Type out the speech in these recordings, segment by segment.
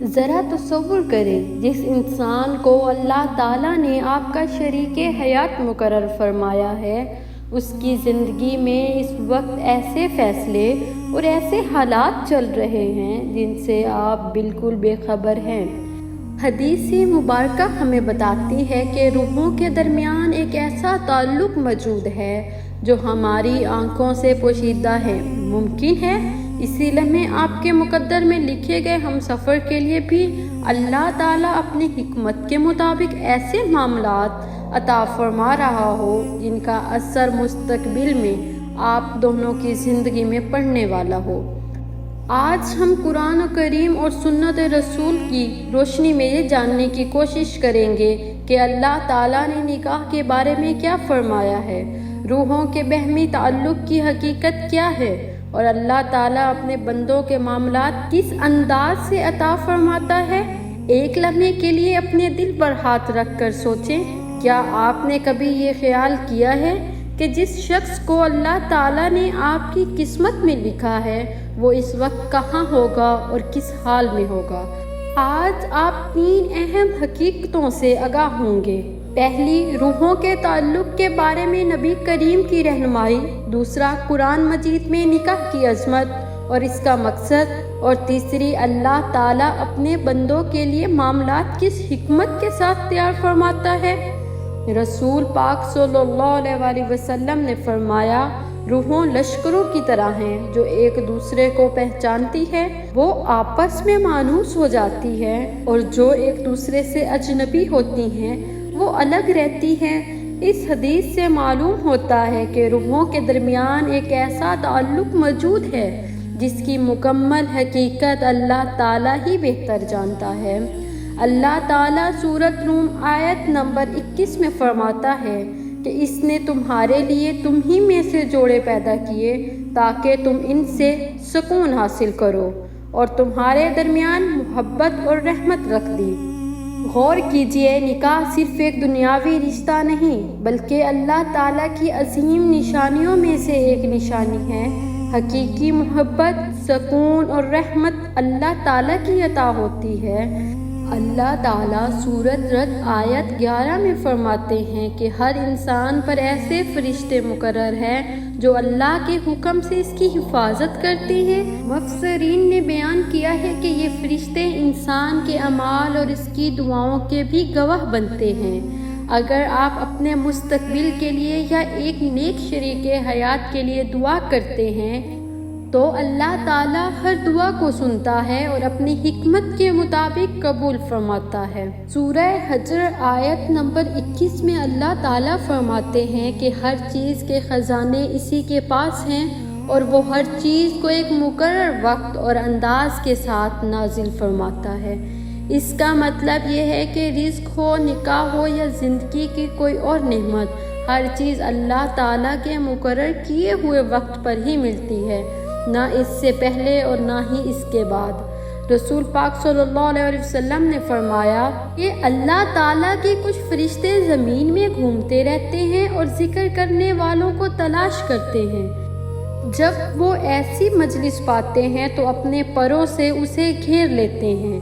ذرا تصور کریں، جس انسان کو اللہ تعالیٰ نے آپ کا شریک حیات مقرر فرمایا ہے، اس کی زندگی میں اس وقت ایسے فیصلے اور ایسے حالات چل رہے ہیں جن سے آپ بالکل بے خبر ہیں۔ حدیث مبارکہ ہمیں بتاتی ہے کہ روحوں کے درمیان ایک ایسا تعلق موجود ہے جو ہماری آنکھوں سے پوشیدہ ہے۔ ممکن ہے اسی لمحے آپ کے مقدر میں لکھے گئے ہم سفر کے لیے بھی اللہ تعالیٰ اپنی حکمت کے مطابق ایسے معاملات عطا فرما رہا ہو جن کا اثر مستقبل میں آپ دونوں کی زندگی میں پڑنے والا ہو۔ آج ہم قرآن کریم اور سنت رسول کی روشنی میں یہ جاننے کی کوشش کریں گے کہ اللہ تعالیٰ نے نکاح کے بارے میں کیا فرمایا ہے، روحوں کے باہمی تعلق کی حقیقت کیا ہے، اور اللہ تعالیٰ اپنے بندوں کے معاملات کس انداز سے عطا فرماتا ہے۔ ایک لمحے کے لیے اپنے دل پر ہاتھ رکھ کر سوچیں، کیا آپ نے کبھی یہ خیال کیا ہے کہ جس شخص کو اللہ تعالیٰ نے آپ کی قسمت میں لکھا ہے وہ اس وقت کہاں ہوگا اور کس حال میں ہوگا؟ آج آپ 3 اہم حقیقتوں سے آگاہ ہوں گے۔ پہلی، روحوں کے تعلق کے بارے میں نبی کریم کی رہنمائی۔ دوسرا، قرآن مجید میں نکاح کی عظمت اور اس کا مقصد۔ اور تیسری، اللہ تعالیٰ اپنے بندوں کے لیے معاملات کس حکمت کے ساتھ تیار فرماتا ہے۔ رسول پاک صلی اللہ علیہ وسلم نے فرمایا، روحوں لشکروں کی طرح ہیں جو ایک دوسرے کو پہچانتی ہے، وہ آپس میں مانوس ہو جاتی ہے، اور جو ایک دوسرے سے اجنبی ہوتی ہیں وہ الگ رہتی ہیں۔ اس حدیث سے معلوم ہوتا ہے کہ روحوں کے درمیان ایک ایسا تعلق موجود ہے جس کی مکمل حقیقت اللہ تعالیٰ ہی بہتر جانتا ہے۔ اللہ تعالیٰ سورۃ روم آیت نمبر 21 میں فرماتا ہے کہ اس نے تمہارے لیے تم ہی میں سے جوڑے پیدا کیے تاکہ تم ان سے سکون حاصل کرو، اور تمہارے درمیان محبت اور رحمت رکھ دی۔ غور کیجئے، نکاح صرف ایک دنیاوی رشتہ نہیں بلکہ اللہ تعالیٰ کی عظیم نشانیوں میں سے ایک نشانی ہے۔ حقیقی محبت، سکون اور رحمت اللہ تعالیٰ کی عطا ہوتی ہے۔ اللہ تعالیٰ سورۃ رد آیت 11 میں فرماتے ہیں کہ ہر انسان پر ایسے فرشتے مقرر ہیں جو اللہ کے حکم سے اس کی حفاظت کرتے ہیں۔ مفسرین نے بیان کیا ہے کہ یہ فرشتے انسان کے اعمال اور اس کی دعاؤں کے بھی گواہ بنتے ہیں۔ اگر آپ اپنے مستقبل کے لیے یا ایک نیک شریک حیات کے لیے دعا کرتے ہیں تو اللہ تعالیٰ ہر دعا کو سنتا ہے اور اپنی حکمت کے مطابق قبول فرماتا ہے۔ سورہ حجر آیت نمبر 21 میں اللہ تعالیٰ فرماتے ہیں کہ ہر چیز کے خزانے اسی کے پاس ہیں، اور وہ ہر چیز کو ایک مقرر وقت اور انداز کے ساتھ نازل فرماتا ہے۔ اس کا مطلب یہ ہے کہ رزق ہو، نکاح ہو یا زندگی کی کوئی اور نعمت، ہر چیز اللہ تعالیٰ کے مقرر کیے ہوئے وقت پر ہی ملتی ہے، نہ اس سے پہلے اور نہ ہی اس کے بعد۔ رسول پاک صلی اللہ علیہ وسلم نے فرمایا کہ اللہ تعالیٰ کے کچھ فرشتے زمین میں گھومتے رہتے ہیں اور ذکر کرنے والوں کو تلاش کرتے ہیں۔ جب وہ ایسی مجلس پاتے ہیں تو اپنے پروں سے اسے گھیر لیتے ہیں۔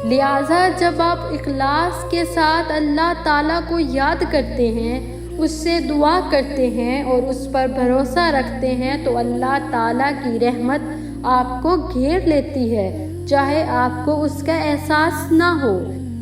لہٰذا جب آپ اخلاص کے ساتھ اللہ تعالیٰ کو یاد کرتے ہیں، اس سے دعا کرتے ہیں اور اس پر بھروسہ رکھتے ہیں تو اللہ تعالیٰ کی رحمت آپ کو گھیر لیتی ہے، چاہے آپ کو اس کا احساس نہ ہو۔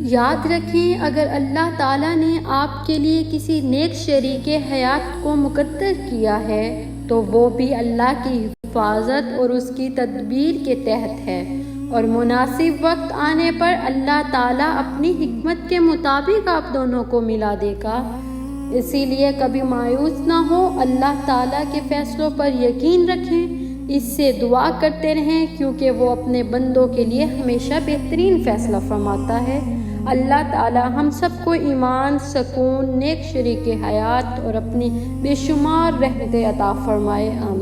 یاد رکھیں، اگر اللہ تعالیٰ نے آپ کے لیے کسی نیک شریک حیات کو مقرر کیا ہے تو وہ بھی اللہ کی حفاظت اور اس کی تدبیر کے تحت ہے، اور مناسب وقت آنے پر اللہ تعالیٰ اپنی حکمت کے مطابق آپ دونوں کو ملا دے گا۔ اسی لیے کبھی مایوس نہ ہو، اللہ تعالیٰ کے فیصلوں پر یقین رکھیں، اس سے دعا کرتے رہیں کیونکہ وہ اپنے بندوں کے لیے ہمیشہ بہترین فیصلہ فرماتا ہے۔ اللہ تعالیٰ ہم سب کو ایمان، سکون، نیک شریک حیات اور اپنی بے شمار رحمتیں عطا فرمائے۔ آمین۔